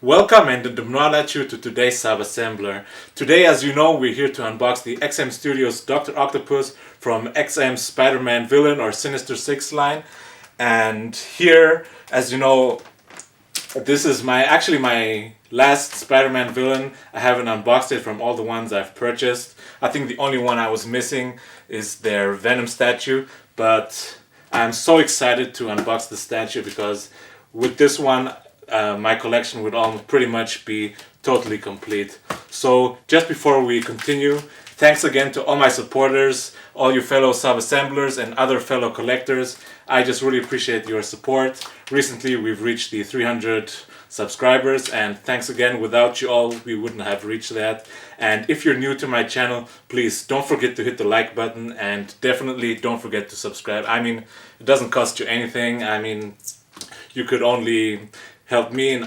Welcome and to today's Sabassembler. Today, as you know, we're here to unbox the XM Studios Dr. Octopus from XM Spider-Man Villain or Sinister Six line. And here, as you know, this is my last Spider-Man Villain. I haven't unboxed it from all the ones I've purchased. I think the only one I was missing is their Venom statue, but I'm so excited to unbox the statue because with this one, my collection would almost pretty much be totally complete. So just before we continue, thanks again to all my supporters, all you fellow sub-assemblers and other fellow collectors. I just really appreciate your support. Recently we've reached the 300 subscribers, and thanks again. Without you all, we wouldn't have reached that. And if you're new to my channel, please don't forget to hit the like button, and definitely don't forget to subscribe. I mean, it doesn't cost you anything. I mean, you could only help me and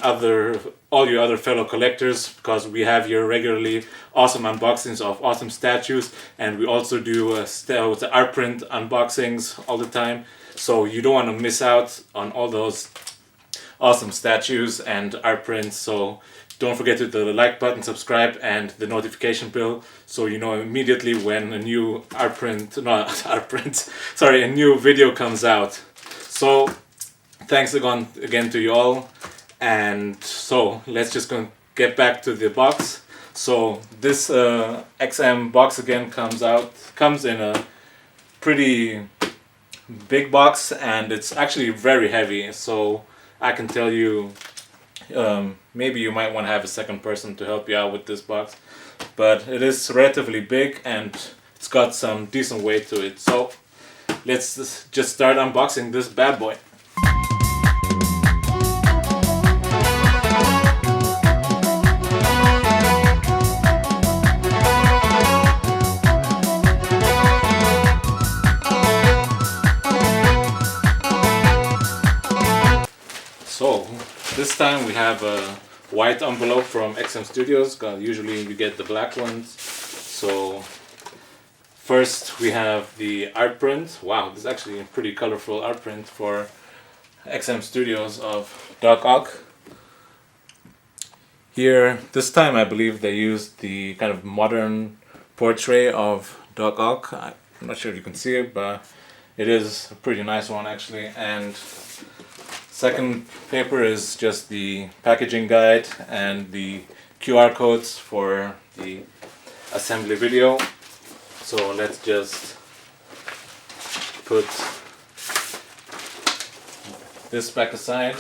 all your other fellow collectors, because we have here regularly awesome unboxings of awesome statues, and we also do art print unboxings all the time. So you don't want to miss out on all those awesome statues and art prints. So don't forget to hit the like button, subscribe, and the notification bell, so you know immediately when a new a new video comes out. So thanks again to you all, and so let's just get back to the box. So this XM box again comes in a pretty big box, and it's actually very heavy. So I can tell you, maybe you might want to have a second person to help you out with this box, but it is relatively big and it's got some decent weight to it. So let's just start unboxing this bad boy. So this time we have a white envelope from XM Studios. Usually you get the black ones. So first we have the art print. Wow, this is actually a pretty colorful art print for XM Studios of Doc Ock. Here, this time I believe they used the kind of modern portrait of Doc Ock. I'm not sure if you can see it, but it is a pretty nice one actually. And second paper is just the packaging guide and the QR codes for the assembly video. So let's just put this back aside.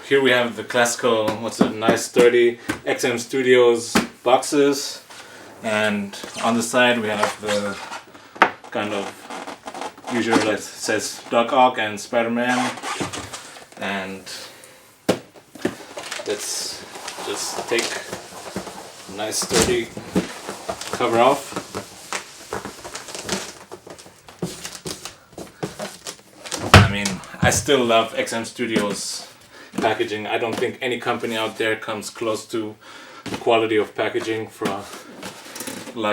Here we have the classical, nice sturdy XM Studios boxes, and on the side we have the kind of usual, it says Doc Ock and Spider-Man, and let's just take a nice sturdy cover off. I mean, I still love XM Studios packaging. I don't think any company out there comes close to the quality of packaging from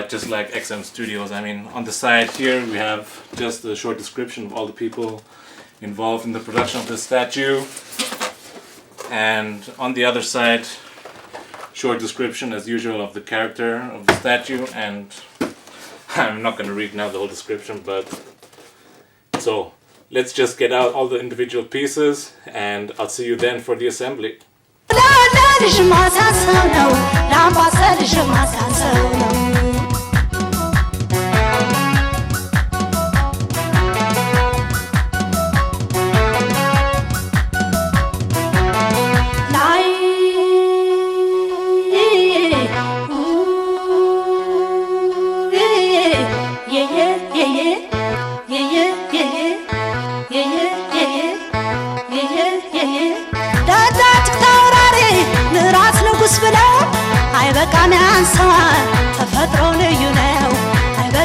just like XM Studios. I mean, on the side here we have just a short description of all the people involved in the production of the statue, and on the other side, short description as usual of the character of the statue. And I'm not going to read now the whole description, but so let's just get out all the individual pieces, and I'll see you then for the assembly.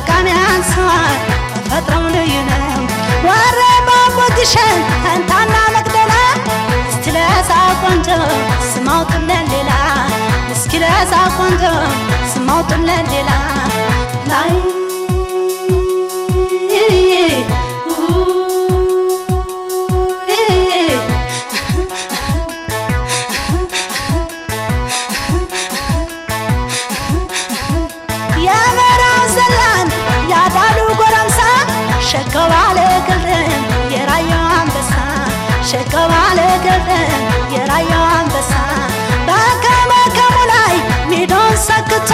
በቃም ያንሳል ተፈጥሮው ልዩ ነው ወረባቦትሽን አንታና መቅደላ እስቲ ለሳ ቆንጆ ስማውጥለን ሌላ እስኪ ለሳ ቆንጆ ስማውጥለን ሌላ ላይ ሸከባለ ገልደን የራያው አንበሳ ሸከባለ ገልደን የራያው አንበሳ በከመከሙ ላይ ሚዶን ሰክቶ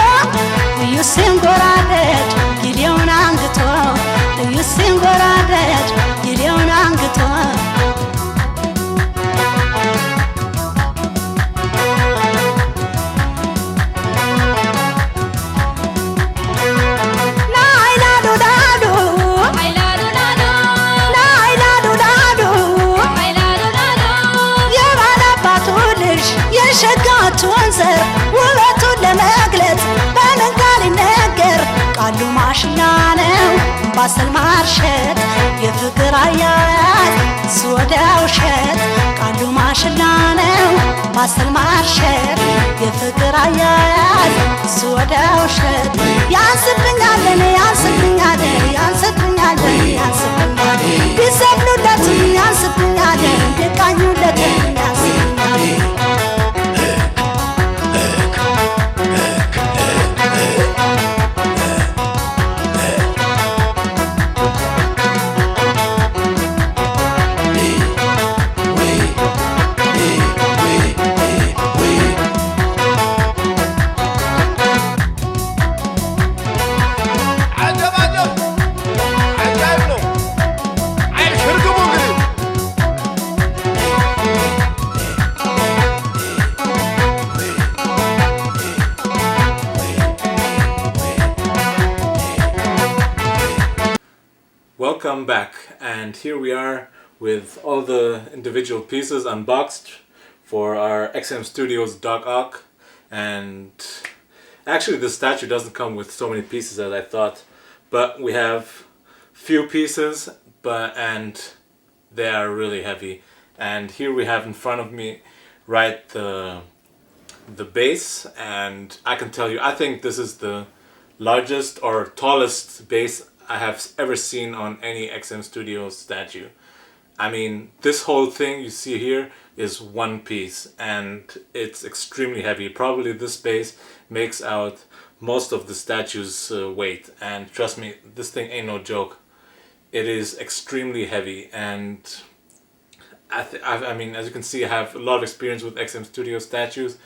እዩ ሲንጎራደድ ጊዜውን አንግቶ እዩ ሲንጎራደድ ጊዜውን አንግቶ የሸጋቱን ዘር ውበቱን ለመግለጽ በምን ቃል ይነገር ቃሉ ማሽላ ነው ባሰል ማርሸት የፍቅር አያያዝ እሱ ወደ ውሸት ቃሉ ማሽላ ነው ባሰል ማርሸት የፍቅር አያያዝ እሱ ወደ ውሸት ያንስብኛል ያንስብኛል ያንስብኛል ያንስብኛል ቢሰብሉለት ያንስብኛል ቢቃኙለት ያንስብኛል Welcome back, and here we are with all the individual pieces unboxed for our XM Studios Doc Ock. And actually the statue doesn't come with so many pieces as I thought, but we have few pieces, and they are really heavy. And here we have in front of me right the base, and I can tell you I think this is the largest or tallest base I have ever seen on any XM Studios statue. I mean, this whole thing you see here is one piece and it's extremely heavy. Probably this base makes out most of the statue's weight, and trust me, this thing ain't no joke. It is extremely heavy, and I mean, as you can see, I have a lot of experience with XM Studios statues,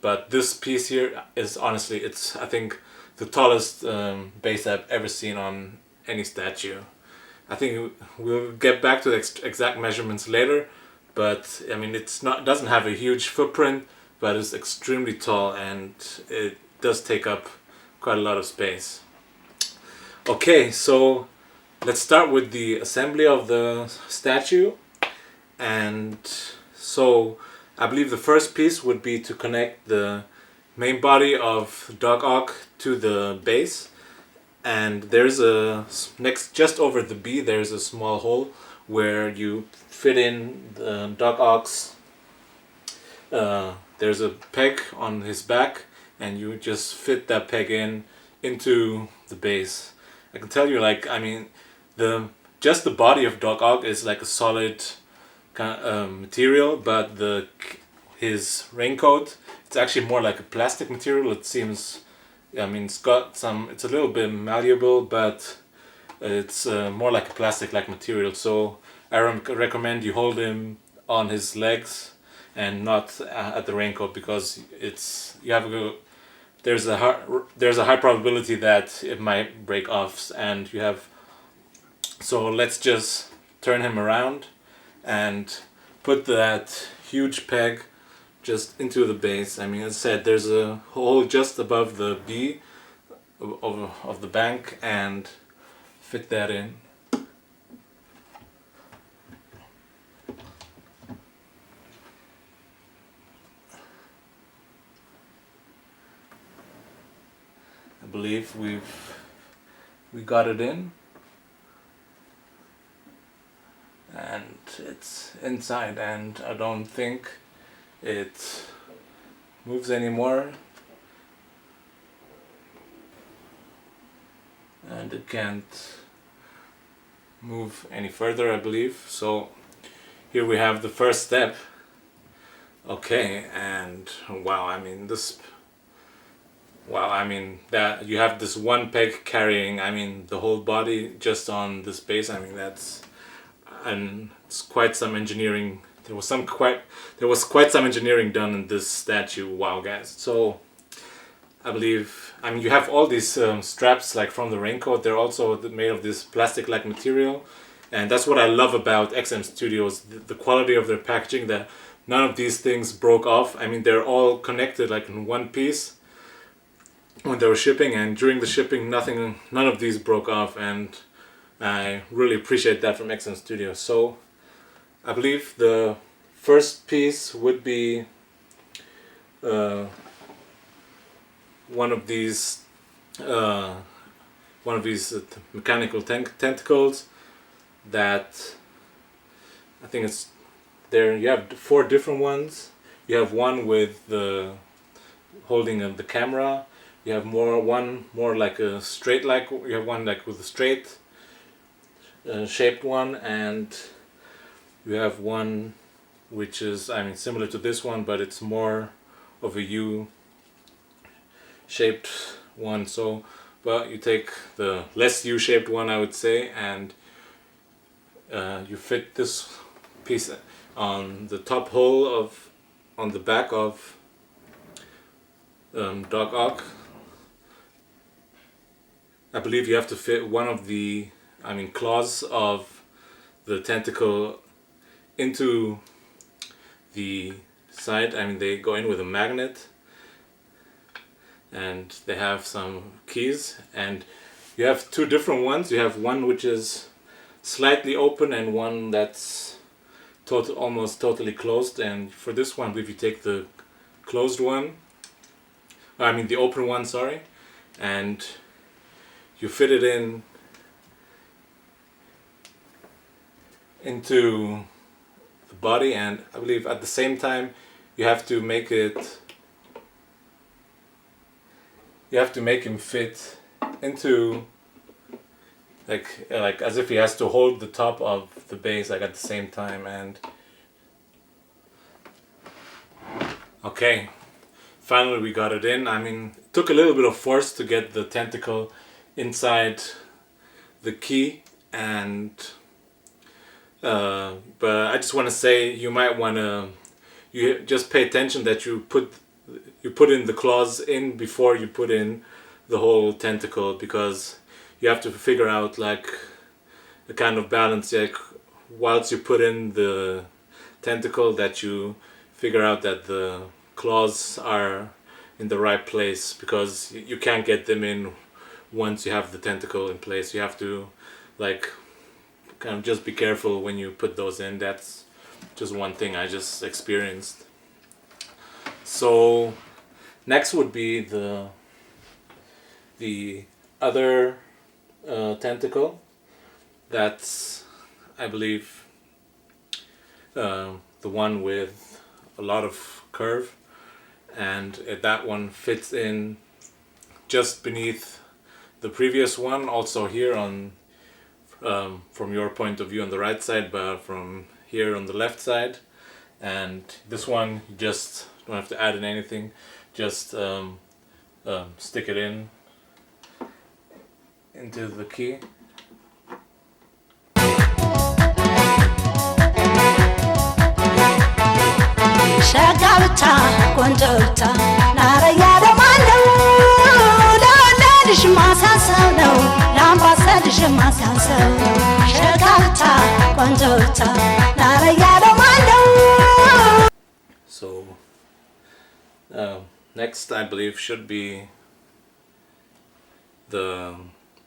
but this piece here is honestly, it's I think the tallest base I've ever seen on any statue. I think we'll get back to the exact measurements later, but I mean, it doesn't have a huge footprint, but it's extremely tall and it does take up quite a lot of space. Okay, so let's start with the assembly of the statue. And so I believe the first piece would be to connect the main body of Doc Ock to the base, and there's just over the B there's a small hole where you fit in the Doc Ock's there's a peg on his back, and you just fit that peg into the base. I can tell you, like, I mean, just the body of Doc Ock is like a solid kind of, material, but his raincoat, it's actually more like a plastic material. It seems, I mean, it's a little bit malleable, but it's more like a plastic-like material. So I recommend you hold him on his legs and not at the raincoat, because there's a high probability that it might break off, and so let's just turn him around and put that huge peg just into the base. I mean, as I said, there's a hole just above the B of the bank, and fit that in. I believe we've we got it in, and it's inside, and I don't think it moves anymore, and it can't move any further, I believe. So here we have the first step. Okay, and wow, I mean that you have this one peg carrying, I mean, the whole body just on this base. I mean, it's quite some engineering. There was quite some engineering done in this statue. Wow, guys. So I believe, I mean, you have all these straps like from the raincoat. They're also made of this plastic-like material, and that's what I love about XM Studios, the quality of their packaging, that none of these things broke off. I mean, they're all connected like in one piece when they were shipping, and during the shipping none of these broke off, and I really appreciate that from XM Studios. So I believe the first piece would be one of these mechanical tentacles that I think it's there. You have 4 different ones. You have one with the holding of the camera. You have one more like a straight, like you have one like with a straight shaped one, and you have one which is, I mean, similar to this one, but it's more of a U shaped one. So, but you take the less U shaped one, I would say, and you fit this piece on the top hole on the back of Doc Ock. I believe you have to fit one of the, I mean, claws of the tentacle into the side. I mean, they go in with a magnet, and they have some keys, and you have 2 different ones. You have one which is slightly open and one that's almost totally closed, and for this one, if you take the closed one, I mean the open one, sorry, and you fit it into the body, and I believe at the same time you have to make him fit into like as if he has to hold the top of the base like at the same time. And okay, finally we got it in. I mean, it took a little bit of force to get the tentacle inside the key, and but I just want to say you might want to just pay attention that you put in the claws in before you put in the whole tentacle, because you have to figure out like a kind of balance, like whilst you put in the tentacle, that you figure out that the claws are in the right place, because you can't get them in once you have the tentacle in place. You have to like kind of just be careful when you put those in. That's just one thing I just experienced. So next would be the other tentacle. That's, I believe, the one with a lot of curve, and that one fits in just beneath the previous one, also here on from your point of view on the right side, but from here on the left side. And this one you just don't have to add in anything, just stick it into the key. ሸጋብታ ቆንጆብታ ናረያደ ማነው ለወለድሽ ማሳሰብ ነው ለአምባሰልሽ ማሳሰብ ነው ሸጋብታ ቆንጆብታ ናረያደ ማነው። So next I believe should be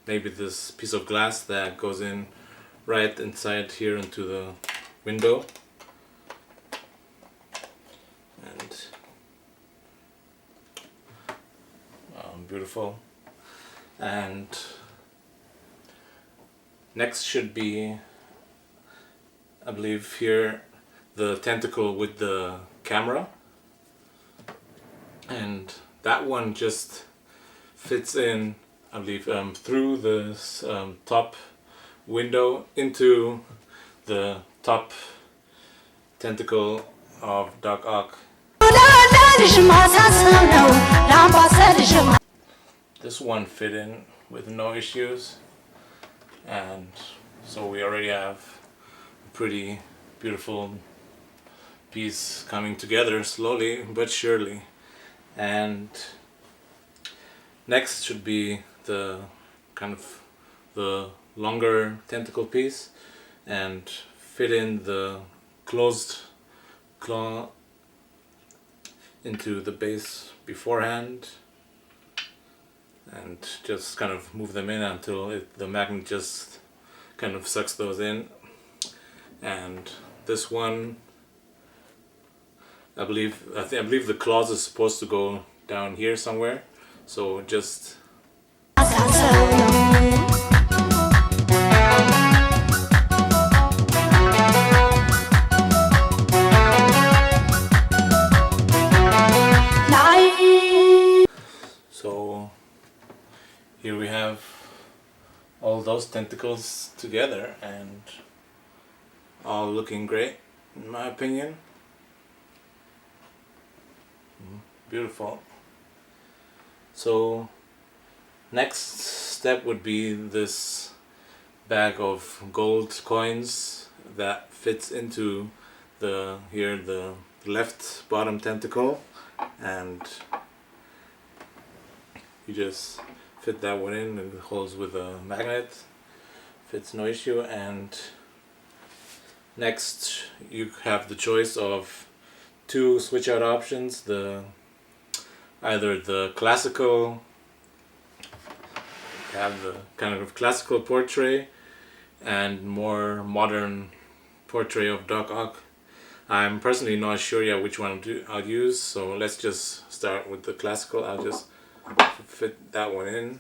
maybe this piece of glass that goes in right inside here into the window. And beautiful. And Next should be, I believe here, the tentacle with the camera, and that one just fits in, I believe, through this top window into the top tentacle of Doc Ock. This one fit in with no issues, and so we already have a pretty beautiful piece coming together slowly but surely. And next should be the kind of the longer tentacle piece, and fit in the closed claw into the base beforehand, and just kind of move them in until the magnet just kind of sucks those in. And this one, I believe the claws is supposed to go down here somewhere, so just so here we have all those tentacles together and all looking great in my opinion. Beautiful. So next step would be this bag of gold coins that fits into the left bottom tentacle, and you just fit that one in, and it holds with a magnet, fits no issue. And next you have the choice of two switch out options, either the classical, you have the kind of classical portrait and more modern portrait of Doc Ock. I'm personally not sure yet which one I'll use, so let's just start with the classical. I'll just fit that one in.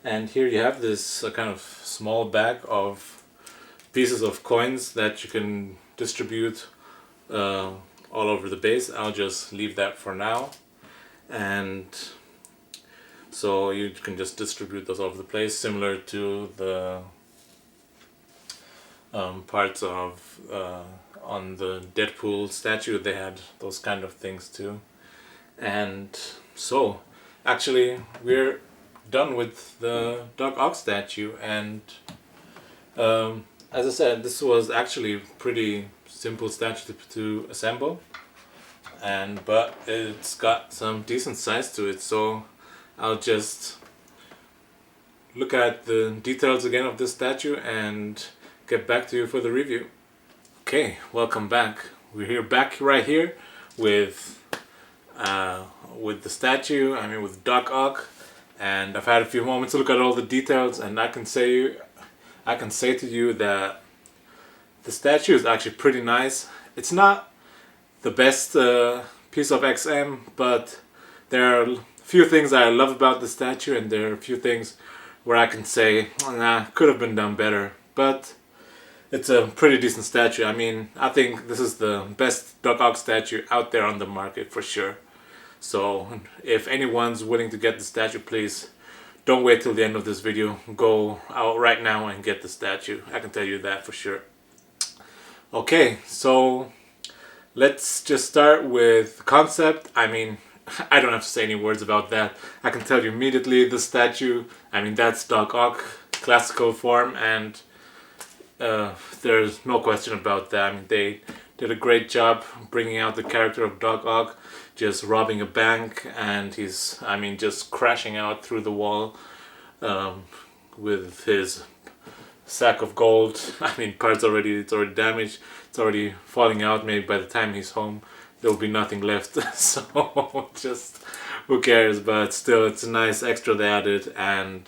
And here you have this kind of small bag of pieces of coins that you can distribute all over the base. I'll just leave that for now. And so you can just distribute those all over the place, similar to the parts of on the Deadpool statue. They had those kind of things too. And so actually we're done with the Doc Ock statue, and as I said, this was actually pretty simple statue to assemble, but it's got some decent size to it, so I'll just look at the details again of this statue and get back to you for the review. Okay, welcome back. We're back right here with the statue, with Doc Ock, and I've had a few moments to look at all the details, and I can say to you that the statue is actually pretty nice. It's not the best piece of XM, but there are a few things I love about the statue, and there are a few things where I can say, nah, could have been done better. But it's a pretty decent statue. I think this is the best Doc Ock statue out there on the market for sure. So if anyone's willing to get the statue, please don't wait till the end of this video. Go out right now and get the statue. I can tell you that for sure. Okay, so let's just start with the concept. I don't have to say any words about that. I can tell you immediately the statue, that's Doc Ock, classical form, and there's no question about that. They did a great job bringing out the character of Doc Ock, just robbing a bank, and he's, just crashing out through the wall with his sack of gold. It's already damaged. It's already falling out. Maybe by the time he's home, there'll be nothing left. So just who cares? But still, it's a nice extra they added, and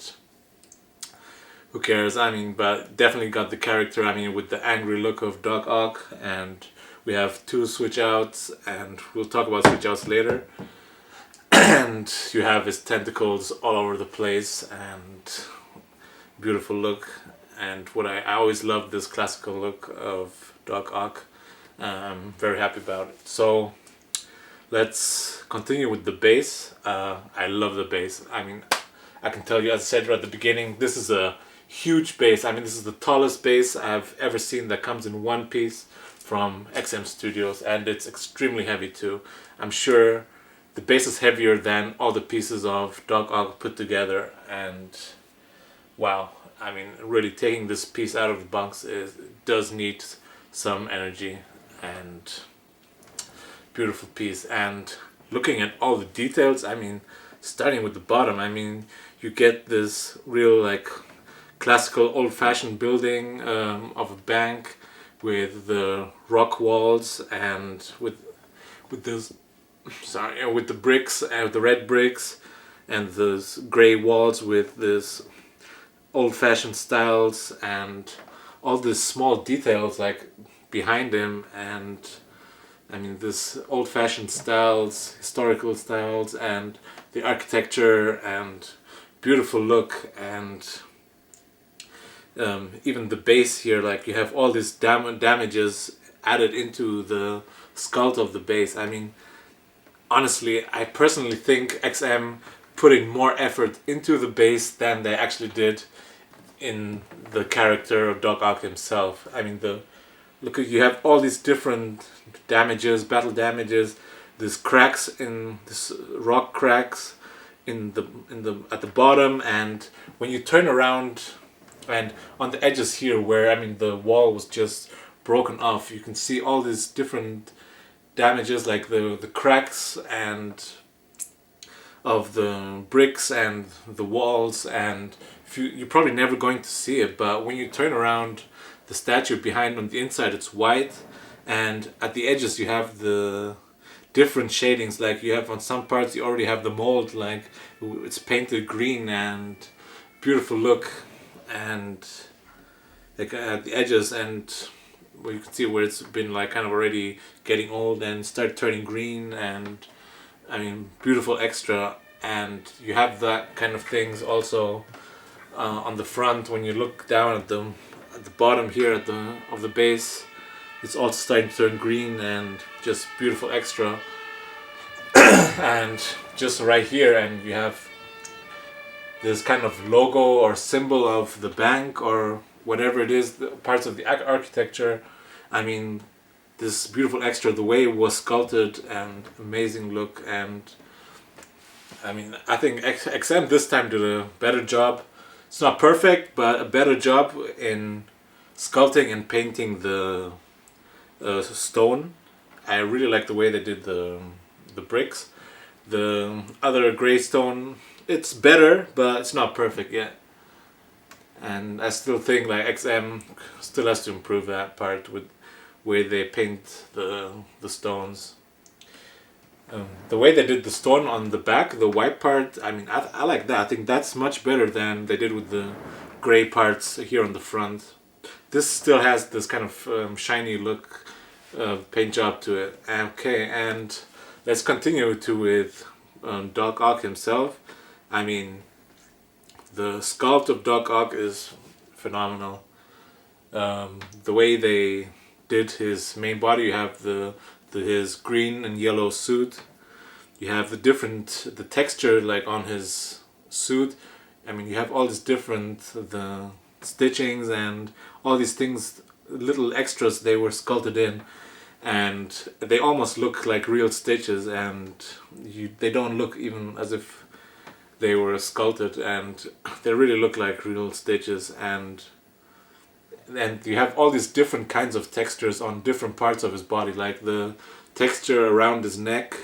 who cares? But definitely got the character. With the angry look of Doc Ock, and we have two switch outs, and we'll talk about switch outs later. And you have his tentacles all over the place, and beautiful look. and what I always loved this classical look of Doc Ock. I'm very happy about it. So let's continue with the bass. I love the bass. I mean, I can tell you, as I said right at the beginning, this is a huge bass. I mean, this is the tallest bass I've ever seen that comes in one piece from XM Studios, and it's extremely heavy too. I'm sure the bass is heavier than all the pieces of Doc Ock put together, and wow, I mean, really taking this piece out of the box does need some energy, and beautiful piece. And looking at all the details, I mean, starting with the bottom, I mean, you get this real like classical old-fashioned building of a bank with the rock walls and with this with the bricks and the red bricks and those gray walls with this old-fashioned styles and all these small details like behind him. And I mean, this old-fashioned styles, historical styles, and the architecture and beautiful look. And even the bass here, like you have all these damages added into the sculpt of the bass. I mean, honestly, I personally think XM putting more effort into the bass than they actually did in the character of Doc Ock himself. I mean, look, you have all these different damages, battle damages, these cracks in this rock cracks in the at the bottom, and when you turn around and on the edges here where I mean the wall was just broken off, you can see all these different damages like the cracks and of the bricks and the walls, and you're probably never going to see it, but when you turn around the statue behind on the inside it's white, and at the edges you have the different shadings. Like you have on some parts you already have the mold, like it's painted green and beautiful look, and like at the edges, and where you can see where it's been like kind of already getting old and start turning green, and I mean beautiful extra. And you have that kind of things also on the front when you look down at the bottom here of the base. It's also starting to turn green and just beautiful extra. And just right here, and you have this kind of logo or symbol of the bank or whatever it is, the parts of the architecture. I mean, this beautiful extra, the way it was sculpted, and amazing look. And I mean, I think XM this time did a better job. It's not perfect, but a better job in sculpting and painting the stone. I really like the way they did the bricks. The other gray stone, it's better, but it's not perfect yet. And I still think like XM still has to improve that part with where they paint the stones. The way they did the stone on the back, the white part, I mean, I like that. I think that's much better than they did with the gray parts here on the front. This still has this kind of shiny look, paint job to it. Okay, and let's continue with Doc Ock himself. I mean, the sculpt of Doc Ock is phenomenal. The way they did his main body, you have his green and yellow suit. You have the texture like on his suit. I mean, you have all these different the stitchings and all these things, little extras they were sculpted in, and they almost look like real stitches, and they don't look even as if they were sculpted, and they really look like real stitches. And you have all these different kinds of textures on different parts of his body, like the texture around his neck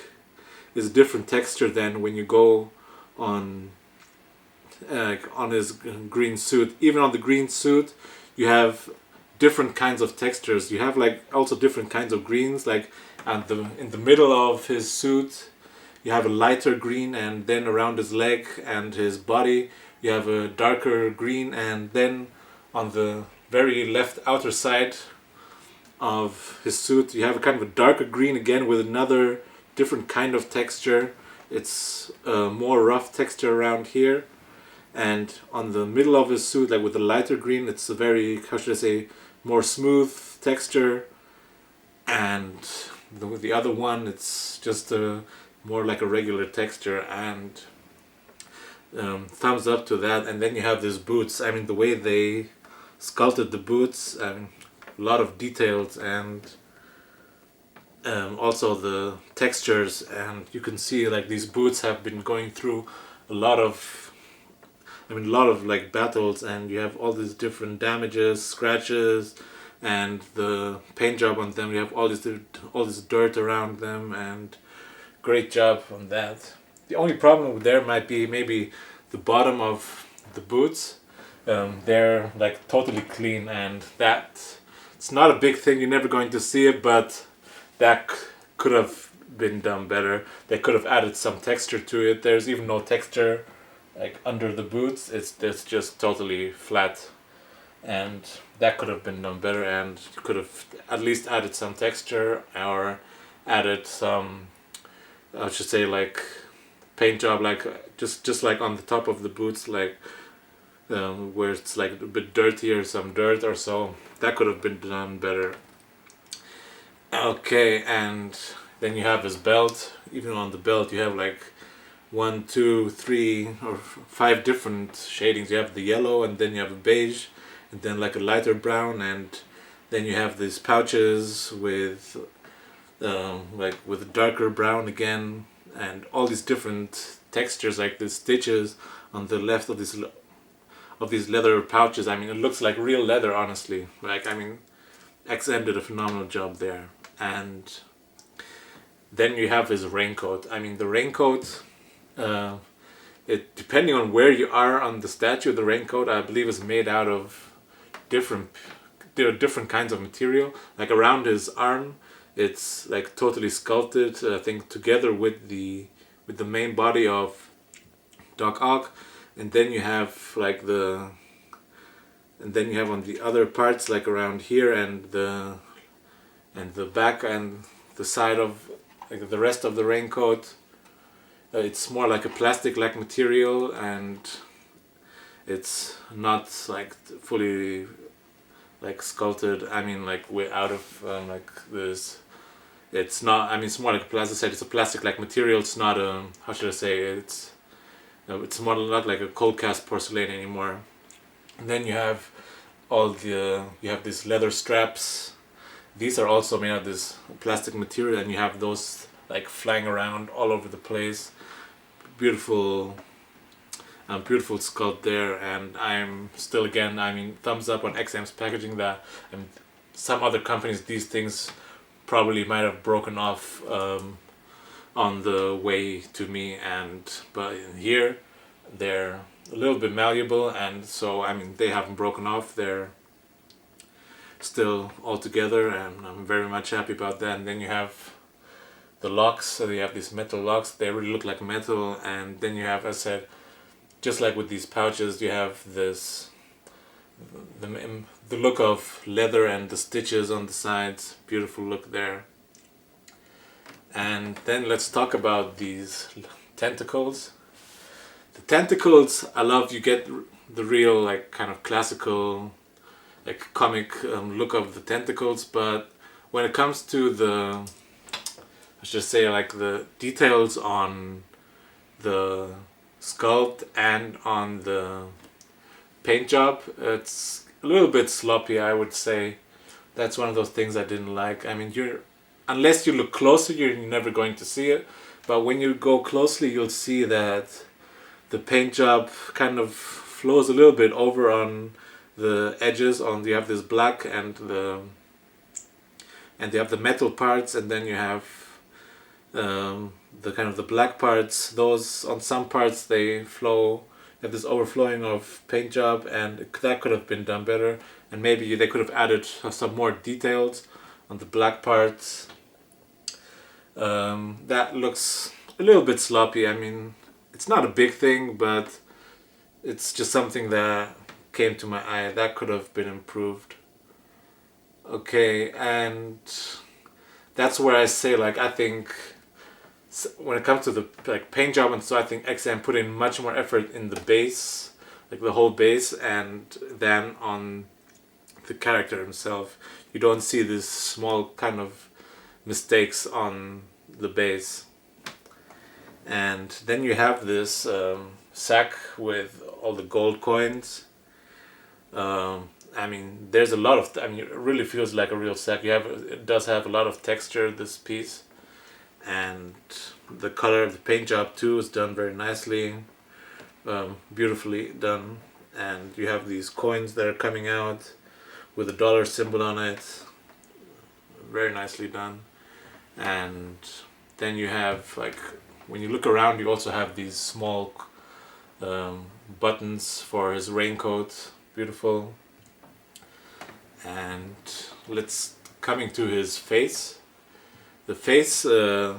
is a different texture than when you go on his green suit. Even on the green suit you have different kinds of textures. You have like also different kinds of greens, like in the middle of his suit you have a lighter green, and then around his leg and his body you have a darker green, and then on the very left outer side of his suit you have a kind of a darker green again with another different kind of texture. It's a more rough texture around here, and on the middle of his suit, like with the lighter green, it's a very, how should I say, more smooth texture, and the other one, it's just a more like a regular texture. And thumbs up to that. And then you have these boots. I mean, the way they sculpted the boots, a lot of details, and also the textures, and you can see like these boots have been going through a lot of like battles, and you have all these different damages, scratches, and the paint job on them. You have all this dirt around them, and great job on that. The only problem there might be maybe the bottom of the boots. They're like totally clean, and that it's not a big thing. You're never going to see it, but that could have been done better. They could have added some texture to it. There's even no texture like under the boots. It's just totally flat, and that could have been done better. And you could have at least added some texture, or added some, I should say, like paint job, like just like on the top of the boots, like where it's like a bit dirtier, some dirt or so. That could have been done better. Okay, and then you have his belt. Even on the belt, you have like 1, 2, 3, or 5 different shadings. You have the yellow, and then you have a beige, and then like a lighter brown, and then you have these pouches with like with darker brown again, and all these different textures, like the stitches on the left of these leather pouches. I mean, it looks like real leather, honestly. Like, I mean, XM did a phenomenal job there. And then you have his raincoat. I mean, the raincoat, it depending on where you are on the statue, the raincoat, I believe, is made out of different kinds of material. Like around his arm, it's like totally sculpted, I think, together with the main body of Doc Ock. And then you have like on the other parts, like around here, and the back and the side of like the rest of the raincoat, it's more like a plastic-like material, and it's not like fully like sculpted. I mean, like way out of like this. It's not. I mean, it's more like a plastic. It's a plastic-like material. It's not a. How should I say? It's more not like a cold cast porcelain anymore. And then you have you have these leather straps. These are also made of this plastic material, and you have those like flying around all over the place. Beautiful sculpt there, and I'm still, again, I mean, thumbs up on XM's packaging. That, and some other companies, these things probably might have broken off on the way to me, but here they're a little bit malleable, and so, I mean, they haven't broken off. They're still all together, and I'm very much happy about that. And then you have the locks. So you have these metal locks. They really look like metal. And then you have, as I said, just like with these pouches, you have this the look of leather and the stitches on the sides. Beautiful look there. And then let's talk about these tentacles. The tentacles, I love. You get the real, like, kind of classical, like, comic look of the tentacles, but when it comes to the, I should say, like, the details on the sculpt and on the paint job, it's a little bit sloppy, I would say. That's one of those things I didn't like. I mean, unless you look closer, you're never going to see it, but when you go closely, you'll see that the paint job kind of flows a little bit over on the edges. You have this black, and you have the metal parts, and then you have the kind of the black parts. Those, on some parts, they flow. You have this overflowing of paint job, and that could have been done better. And maybe they could have added some more details on the black parts. That looks a little bit sloppy. I mean, it's not a big thing, but it's just something that came to my eye. That could have been improved. Okay, and that's where I say, like, I think when it comes to the, like, paint job, and so I think XM put in much more effort in the base like the whole base, and then on the character himself you don't see this small kind of mistakes on the base. And then you have this sack with all the gold coins. I mean, there's a lot of. I mean, it really feels like a real sack. It does have a lot of texture, this piece, and the color, the paint job too, is done very nicely, beautifully done. And you have these coins that are coming out with a dollar symbol on it, very nicely done. And then you have, like, when you look around, you also have these small buttons for his raincoat, beautiful. And let's coming to his face. The face, I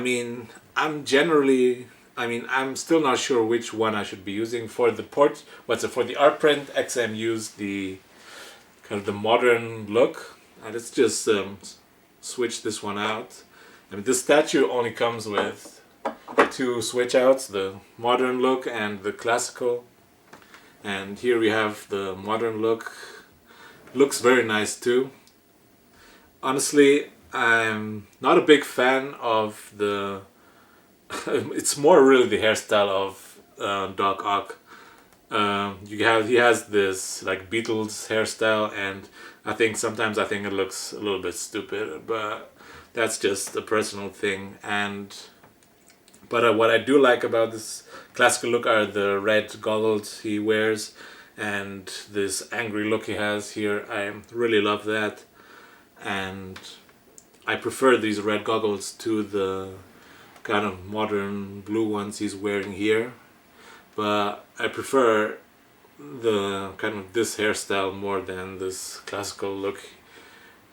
mean, I'm still not sure which one I should be using for the for the art print. XM used the kind of the modern look, and let's just switch this one out. I mean, this statue only comes with 2 switch outs, the modern look and the classical. And here we have the modern look. Looks very nice too. Honestly, I'm not a big fan of the it's more really the hairstyle of Doc Ock. He has this like Beatles hairstyle, and I think sometimes it looks a little bit stupid, but that's just a personal thing. But what I do like about this classical look are the red goggles he wears and this angry look he has here. I really love that, and I prefer these red goggles to the kind of modern blue ones he's wearing here. But I prefer the kind of this hairstyle more than this classical look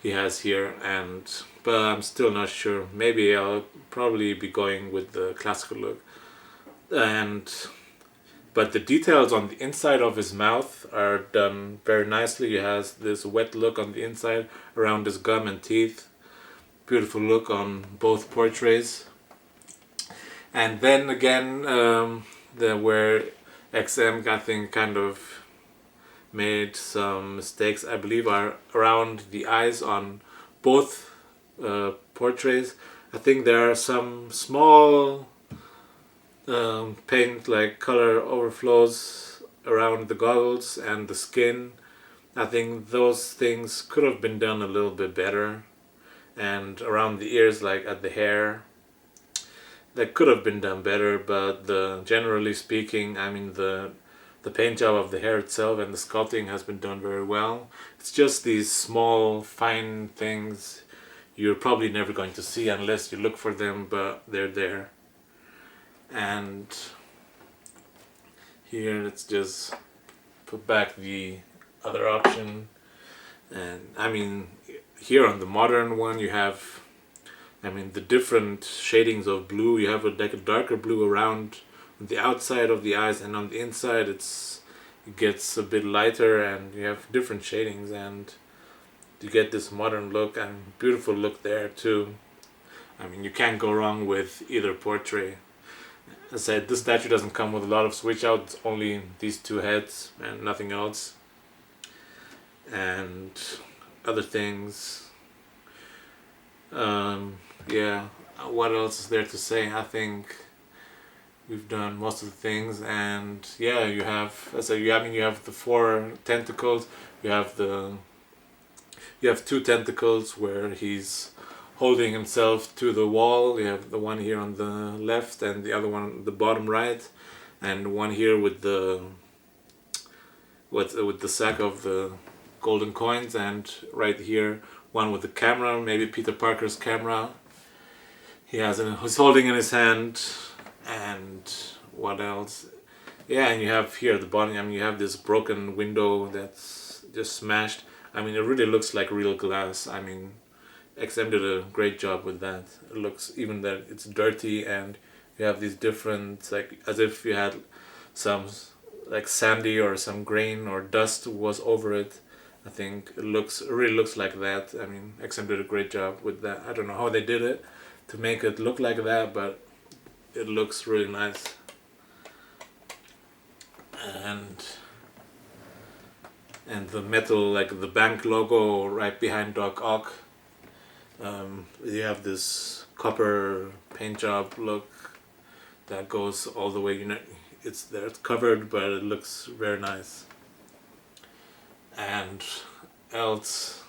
he has here. But I'm still not sure. Maybe I'll probably be going with the classical look. But the details on the inside of his mouth are done very nicely. He has this wet look on the inside around his gum and teeth. Beautiful look on both portraits. And then again, where XM, I think, kind of made some mistakes, I believe, are around the eyes on both portraits. I think there are some small paint, like color overflows around the goggles and the skin. I think those things could have been done a little bit better. And around the ears, like at the hair, that could have been done better. But generally speaking, I mean, the paint job of the hair itself and the sculpting has been done very well. It's just these small fine things you're probably never going to see unless you look for them, but they're there. And here, let's just put back the other option. And I mean, here on the modern one, you have, I mean, the different shadings of blue. You have like a darker blue around the outside of the eyes, and on the inside it gets a bit lighter, and you have different shadings, and you get this modern look and beautiful look there too. I mean, you can't go wrong with either portrait. As I said, this statue doesn't come with a lot of switch outs, only these 2 heads and nothing else. And other things, yeah, what else is there to say? I think we've done most of the things. And yeah, you have, as I said, you have the 4 tentacles. You have 2 tentacles where he's holding himself to the wall. You have the one here on the left and the other one on the bottom right, and one here with the sack of the golden coins, and right here one with the camera, maybe Peter Parker's camera. He's holding in his hand. And what else? Yeah, and you have here at the bottom, I mean, you have this broken window that's just smashed. I mean, it really looks like real glass. I mean, XM did a great job with that. It looks, even that it's dirty, and you have these different, like, as if you had some like sandy or some grain or dust was over it. I think it really looks like that. I mean, XM did a great job with that. I don't know how they did it to make it look like that, but it looks really nice. and the metal, like the bank logo right behind Doc Ock. You have this copper paint job look that goes all the way, you know, it's covered, but it looks very nice. And else,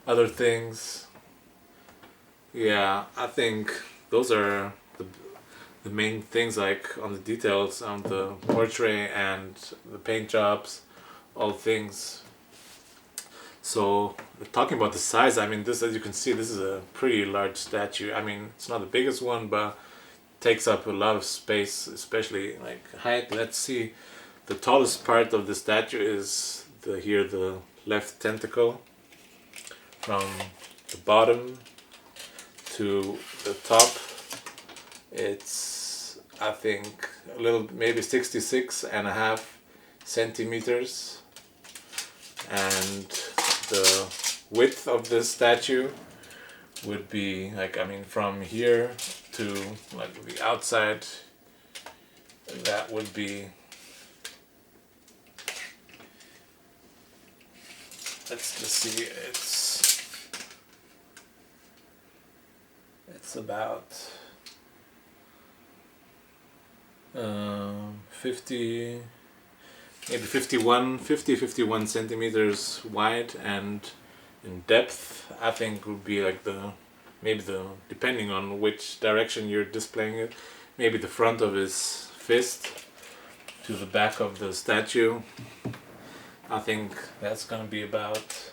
other things, yeah, I think those are the main things, like on the details on the portrait and the paint jobs, all things. So talking about the size, I mean, this, as you can see, this is a pretty large statue. I mean, it's not the biggest one, but takes up a lot of space, especially like height. Let's see, the tallest part of the statue is the left tentacle, from the bottom to the top. It's, I think, a little, maybe 66.5 centimeters, and the width of this statue would be like, I mean, from here to like the outside, that would be, let's just see, it's about 50, maybe 51 centimeters wide, and in depth I think would be like maybe depending on which direction you're displaying it, maybe the front of his fist to the back of the statue. I think that's gonna be about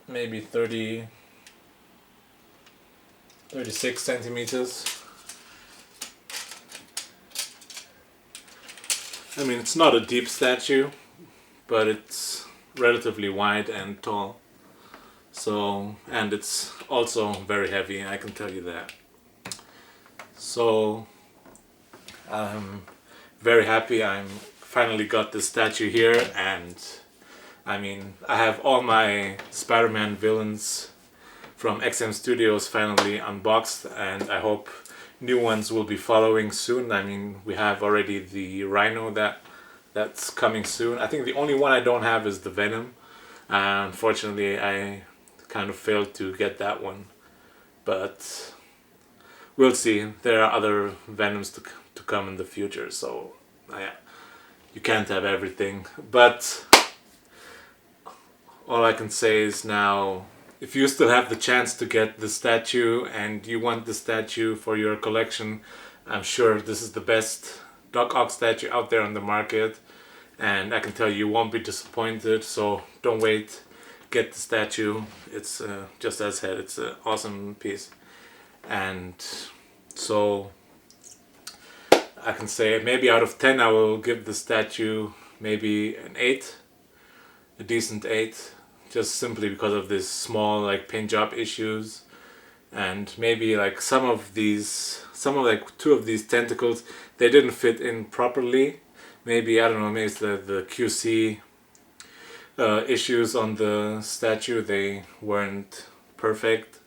maybe 36 centimeters. I mean, it's not a deep statue, but it's relatively wide and tall. So, and it's also very heavy, I can tell you that. So, I'm very happy I finally got this statue here, and I mean, I have all my Spider-Man villains from XM Studios finally unboxed, and I hope new ones will be following soon. I mean, we have already the Rhino that's coming soon. I think the only one I don't have is the Venom. Unfortunately, I kind of failed to get that one, but we'll see. There are other Venoms to come in the future, so you can't have everything. But all I can say is now, if you still have the chance to get the statue and you want the statue for your collection, I'm sure this is the best Doc Ock statue out there on the market, and I can tell you won't be disappointed. So don't wait, get the statue. It's just as said, it's an awesome piece. And so I can say maybe out of 10 I will give the statue maybe an 8, a decent 8. Just simply because of this small like paint job issues, and maybe like some of like 2 of these tentacles, they didn't fit in properly. Maybe, I don't know, maybe it's the QC issues on the statue, they weren't perfect.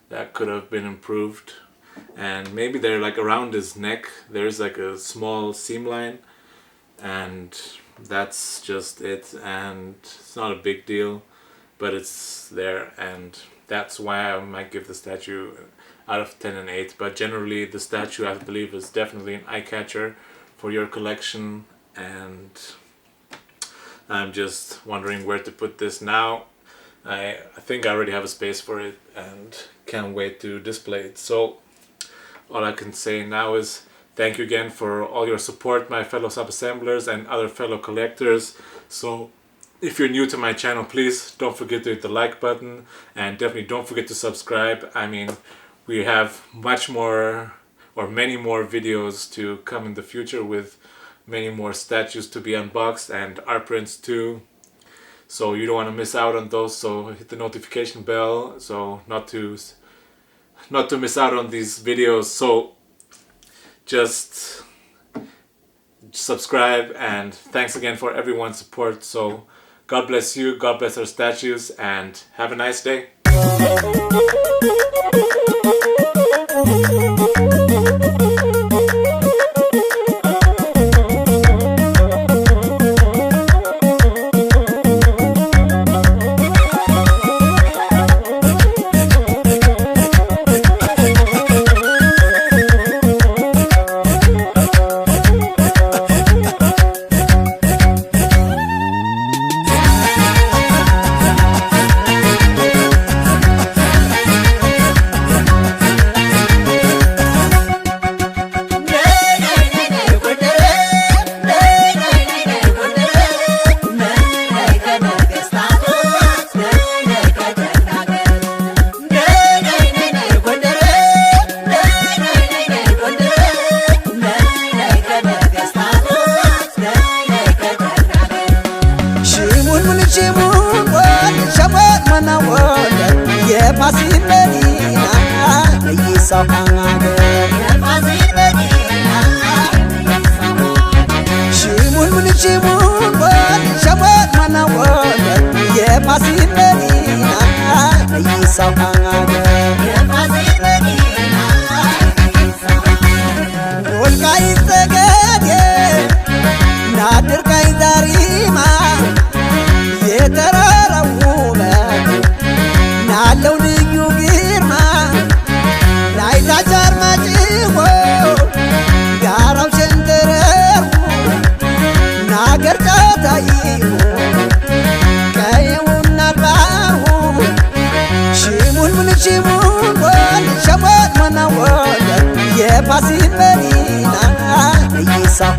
That could have been improved. And maybe they're like around his neck, there's like a small seam line, and that's just it, and it's not a big deal. But it's there, and that's why I might give the statue out of 10 and 8. But generally the statue, I believe, is definitely an eye-catcher for your collection, and I'm just wondering where to put this now. I think I already have a space for it and can't wait to display it. So all I can say now is thank you again for all your support, my fellow Sabassemblers and other fellow collectors. So if you're new to my channel, please don't forget to hit the like button, and definitely don't forget to subscribe. I mean, we have much more, or many more videos to come in the future, with many more statues to be unboxed and art prints too. So you don't want to miss out on those, so hit the notification bell so not to miss out on these videos. So just subscribe, and thanks again for everyone's support. So God bless you, God bless our statues, and have a nice day. ሽሙን ወል ሸሞት መናወል የፋሲል መዲና ይሳው ሀገር ሽሙን ምን ሽሙን ወል ሸሞት መናወል የፋሲል መዲና ይሳው ሀገር ወልቃይት ጠገዴ ናድርቃይ ዛሪማ የተራራው ውበት ናለው ልዩ ግርማ ላይታች አርማጭሆ ጋራው ሸንተረሩ ናገር ጫታይሁ ቀየውና አድባሩ ሽሙን ምን ሽሙን ወል ሸሞት መናወል የፋሲል መዲና ይሳው